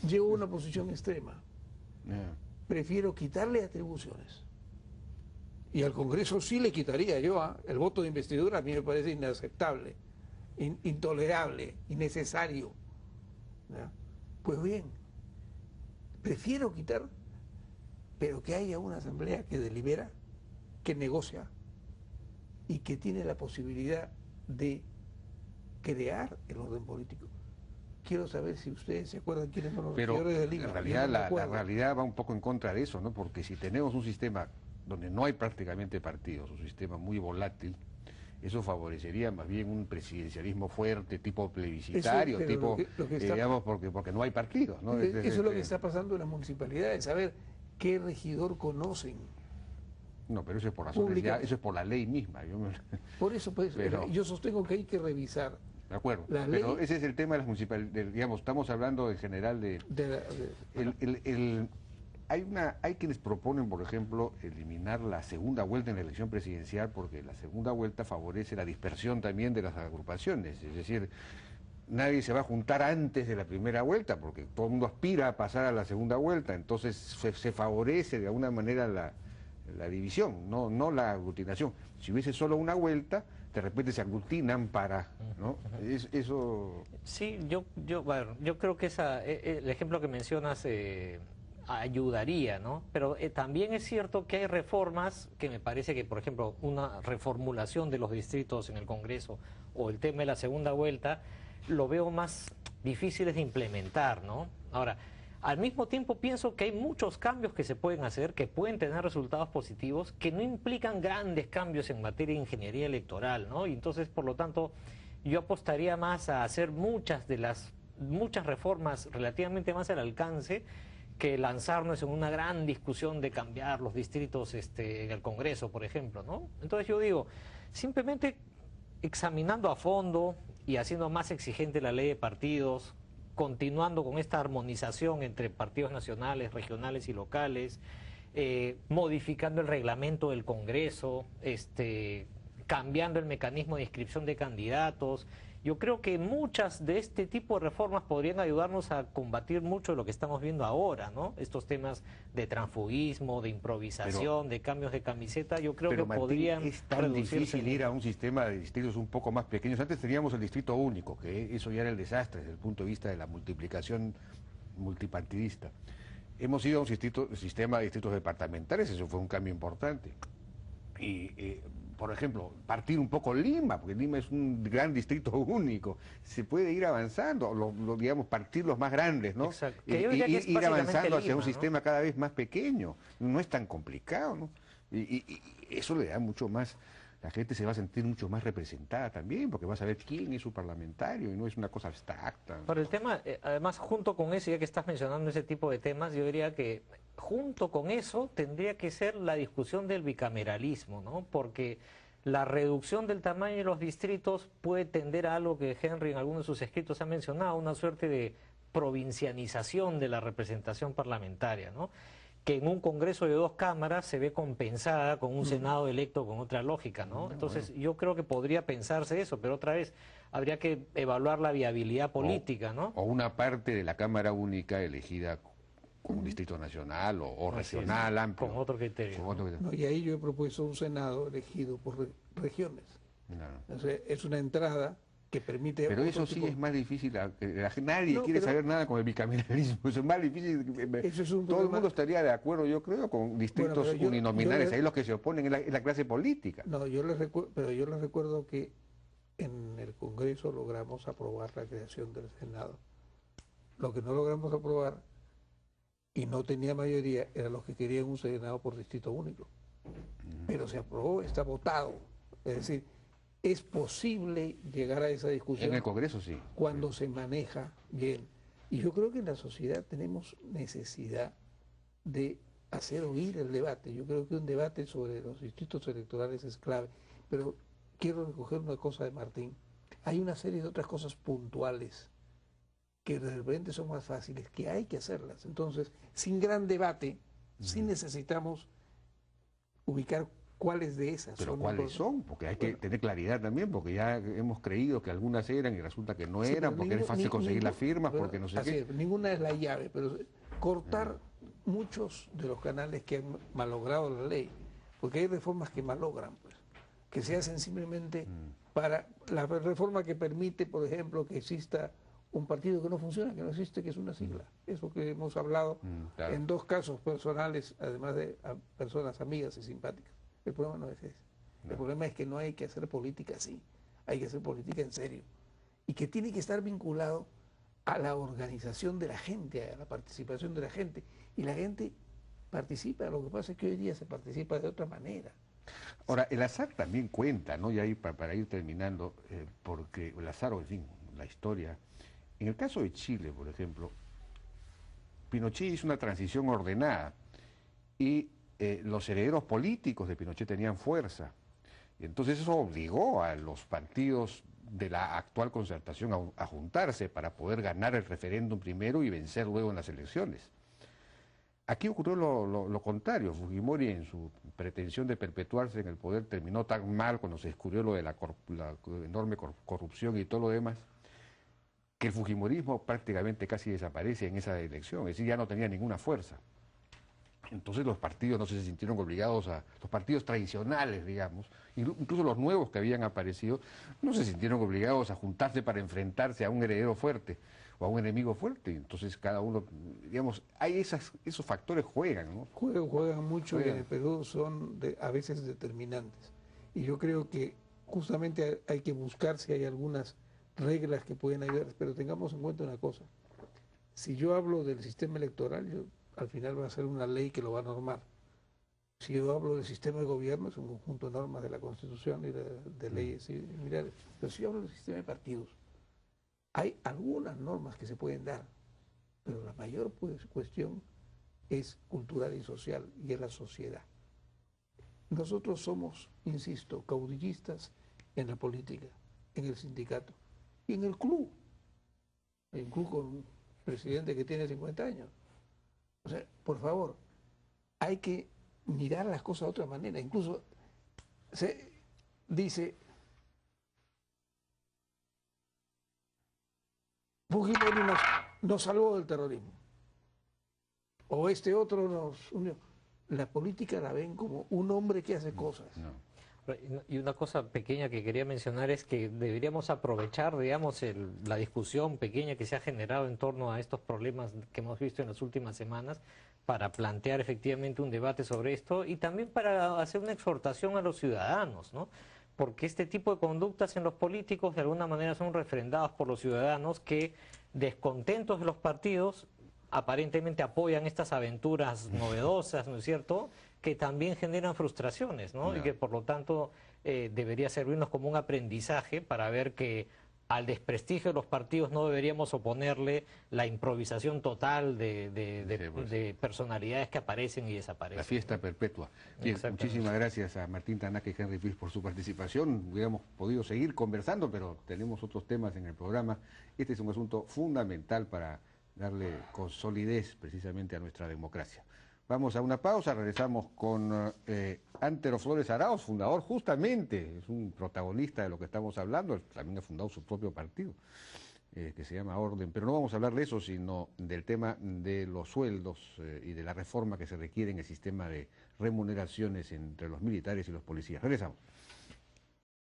llevo una posición extrema. Yeah. Prefiero quitarle atribuciones. Y al Congreso sí le quitaría yo el voto de investidura. A mí me parece inaceptable, intolerable, innecesario. ¿Ya? Pues bien, prefiero quitar, pero que haya una asamblea que delibera, que negocia y que tiene la posibilidad de crear el orden político. Quiero saber si ustedes se acuerdan quiénes son los regidores de Lima. En realidad, la realidad va un poco en contra de eso, ¿no? Porque si tenemos un sistema donde no hay prácticamente partidos, un sistema muy volátil, eso favorecería más bien un presidencialismo fuerte, tipo plebiscitario, eso, tipo, lo que está, digamos, porque no hay partidos, ¿no? Eso es lo que está pasando en las municipalidades, saber qué regidor conocen. No, pero eso es por razones ya, eso es por la ley misma. Por eso, pues, pero, yo sostengo que hay que revisar. De acuerdo, la pero ley, ese es el tema de las municipalidades, digamos, estamos hablando en general hay quienes proponen, por ejemplo, eliminar la segunda vuelta en la elección presidencial porque la segunda vuelta favorece la dispersión también de las agrupaciones, es decir, nadie se va a juntar antes de la primera vuelta porque todo el mundo aspira a pasar a la segunda vuelta, entonces se favorece de alguna manera la división, no la aglutinación. Si hubiese solo una vuelta, de repente se aglutinan para, ¿no? Eso... Sí, bueno, yo creo que el ejemplo que mencionas ayudaría, ¿no? Pero también es cierto que hay reformas que me parece que, por ejemplo, una reformulación de los distritos en el Congreso o el tema de la segunda vuelta, lo veo más difíciles de implementar, ¿no? Ahora, al mismo tiempo pienso que hay muchos cambios que se pueden hacer, que pueden tener resultados positivos, que no implican grandes cambios en materia de ingeniería electoral, ¿no? Y entonces, por lo tanto, yo apostaría más a hacer muchas reformas relativamente más al alcance que lanzarnos en una gran discusión de cambiar los distritos en el Congreso, por ejemplo, ¿no? Entonces yo digo, simplemente examinando a fondo y haciendo más exigente la ley de partidos, continuando con esta armonización entre partidos nacionales, regionales y locales, modificando el reglamento del Congreso, cambiando el mecanismo de inscripción de candidatos. Yo creo que muchas de este tipo de reformas podrían ayudarnos a combatir mucho de lo que estamos viendo ahora, ¿no? Estos temas de transfugismo, de improvisación, de cambios de camiseta, yo creo que Martín, podrían es tan difícil ir a un sistema de distritos un poco más pequeños. Antes teníamos el distrito único, que eso ya era el desastre desde el punto de vista de la multiplicación multipartidista. Hemos ido a un sistema de distritos departamentales, eso fue un cambio importante. Y por ejemplo, partir un poco Lima, porque Lima es un gran distrito único, se puede ir avanzando, digamos, partir los más grandes, ¿no? Exacto. Ir avanzando hacia Lima, un sistema cada vez más pequeño, no es tan complicado, ¿no? Y eso le da mucho más, la gente se va a sentir mucho más representada también, porque va a saber quién es su parlamentario y no es una cosa abstracta. Pero el tema, además, junto con eso, ya que estás mencionando ese tipo de temas, yo diría que junto con eso tendría que ser la discusión del bicameralismo, ¿no? Porque la reducción del tamaño de los distritos puede tender a algo que Henry en algunos de sus escritos ha mencionado, una suerte de provincianización de la representación parlamentaria, ¿no? Que en un Congreso de 2 cámaras se ve compensada con un Senado electo con otra lógica, ¿no? Entonces yo creo que podría pensarse eso, pero otra vez habría que evaluar la viabilidad política, ¿no? O una parte de la Cámara Única elegida con un distrito nacional o regional amplio. Con otro criterio. No, y ahí yo he propuesto un Senado elegido por regiones. No. O sea, es una entrada que permite... Pero eso sí es más difícil, nadie quiere saber nada con el bicameralismo, eso es más difícil. Todo el mundo estaría de acuerdo, yo creo, con distritos uninominales, ahí los que se oponen es la clase política. No, pero yo les recuerdo que en el Congreso logramos aprobar la creación del Senado. Lo que no logramos aprobar, y no tenía mayoría, eran los que querían un Senado por distrito único. Pero se aprobó, está votado. Es decir, es posible llegar a esa discusión. En el Congreso sí. Cuando se maneja bien. Y yo creo que en la sociedad tenemos necesidad de hacer oír el debate. Yo creo que un debate sobre los distritos electorales es clave. Pero quiero recoger una cosa de Martín. Hay una serie de otras cosas puntuales que de repente son más fáciles, que hay que hacerlas. Entonces, sin gran debate, sí necesitamos ubicar ¿Cuáles de esas Pero son? ¿cuáles son? Porque hay que tener claridad también, porque ya hemos creído que algunas eran y resulta que no Sí, eran, pero porque es fácil conseguir las firmas, pero porque no sé así qué. es, ninguna es la llave, pero cortar muchos de los canales que han malogrado la ley, porque hay reformas que malogran, pues, que se hacen simplemente para la reforma que permite, por ejemplo, que exista un partido que no funciona, que no existe, que es una sigla. Eso que hemos hablado Claro. en 2 casos personales, además de personas amigas y simpáticas. El problema no es ese. El problema es que no hay que hacer política así, hay que hacer política en serio. Y que tiene que estar vinculado a la organización de la gente, a la participación de la gente. Y la gente participa, lo que pasa es que hoy día se participa de otra manera. Ahora, el azar también cuenta, ¿no? Y ahí para ir terminando, porque el azar, o en fin, la historia. En el caso de Chile, por ejemplo, Pinochet hizo una transición ordenada y los herederos políticos de Pinochet tenían fuerza. Y entonces eso obligó a los partidos de la actual concertación a juntarse para poder ganar el referéndum primero y vencer luego en las elecciones. Aquí ocurrió lo contrario. Fujimori, en su pretensión de perpetuarse en el poder, terminó tan mal cuando se descubrió lo de la enorme corrupción y todo lo demás, que el fujimorismo prácticamente casi desaparece en esa elección, es decir, ya no tenía ninguna fuerza. Entonces los partidos no se sintieron obligados los partidos tradicionales, digamos, incluso los nuevos que habían aparecido, no se sintieron obligados a juntarse para enfrentarse a un heredero fuerte o a un enemigo fuerte. Entonces cada uno, digamos, hay esos factores juegan, ¿no? Juegan mucho y en Juegan. el Perú son a veces determinantes. Y yo creo que justamente hay que buscar si hay algunas reglas que pueden ayudar, pero tengamos en cuenta una cosa. Si yo hablo del sistema electoral, al final va a ser una ley que lo va a normar. Si yo hablo del sistema de gobierno, es un conjunto de normas de la Constitución y de leyes similares. Pero si yo hablo del sistema de partidos, hay algunas normas que se pueden dar, pero la mayor cuestión es cultural y social, y es la sociedad. Nosotros somos, insisto, caudillistas en la política, en el sindicato y en el club. Hay un club con un presidente que tiene 50 años. O sea, por favor, hay que mirar las cosas de otra manera. Incluso se dice, Fujimori nos salvó del terrorismo. O este otro nos unió. La política la ven como un hombre que hace cosas. No. Y una cosa pequeña que quería mencionar es que deberíamos aprovechar, digamos, la discusión pequeña que se ha generado en torno a estos problemas que hemos visto en las últimas semanas para plantear efectivamente un debate sobre esto y también para hacer una exhortación a los ciudadanos, ¿no? Porque este tipo de conductas en los políticos de alguna manera son refrendadas por los ciudadanos que, descontentos de los partidos, aparentemente apoyan estas aventuras novedosas, ¿no es cierto?, que también generan frustraciones, ¿no? No. Y que por lo tanto debería servirnos como un aprendizaje para ver que al desprestigio de los partidos no deberíamos oponerle la improvisación total Sí, pues. de personalidades que aparecen y La desaparecen. fiesta perpetua. Bien, Exactamente. muchísimas gracias a Martín Tanaka y Henry Fish por su participación. Hubiéramos podido seguir conversando, pero tenemos otros temas en el programa. Este es un asunto fundamental para darle con solidez precisamente a nuestra democracia. Vamos a una pausa, regresamos con Antero Flores Arauz, fundador justamente, es un protagonista de lo que estamos hablando, también ha fundado su propio partido, que se llama Orden, pero no vamos a hablar de eso, sino del tema de los sueldos y de la reforma que se requiere en el sistema de remuneraciones entre los militares y los policías. Regresamos.